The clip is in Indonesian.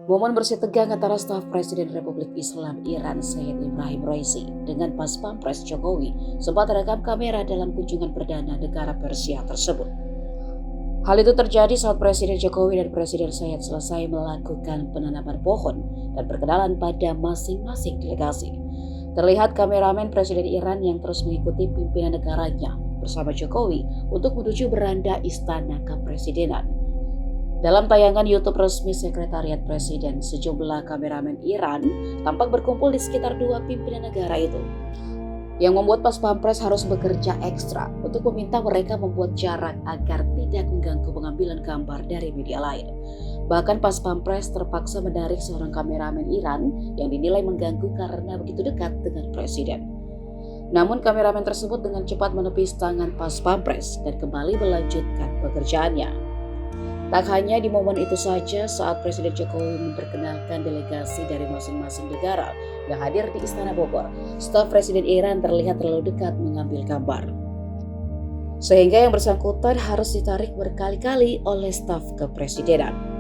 Momen bersih tegang antara staf Presiden Republik Islam Iran Said Ibrahim Raisi dengan Pas Pampres Jokowi sempat terekam kamera dalam kunjungan perdana negara Persia tersebut. Hal itu terjadi saat Presiden Jokowi dan Presiden Said selesai melakukan penanaman pohon dan perkenalan pada masing-masing delegasi. Terlihat kameramen Presiden Iran yang terus mengikuti pimpinan negaranya bersama Jokowi untuk menuju beranda Istana Kepresidenan. Dalam tayangan YouTube resmi Sekretariat Presiden, sejumlah kameramen Iran tampak berkumpul di sekitar dua pimpinan negara itu, yang membuat Pas Pampres harus bekerja ekstra untuk meminta mereka membuat jarak agar tidak mengganggu pengambilan gambar dari media lain. Bahkan Pas Pampres terpaksa menarik seorang kameramen Iran yang dinilai mengganggu karena begitu dekat dengan Presiden. Namun kameramen tersebut dengan cepat menepis tangan Pas Pampres dan kembali melanjutkan pekerjaannya. Tak hanya di momen itu saja, saat Presiden Jokowi memperkenalkan delegasi dari masing-masing negara yang hadir di Istana Bogor, staf Presiden Iran terlihat terlalu dekat mengambil gambar. Sehingga yang bersangkutan harus ditarik berkali-kali oleh staf kepresidenan.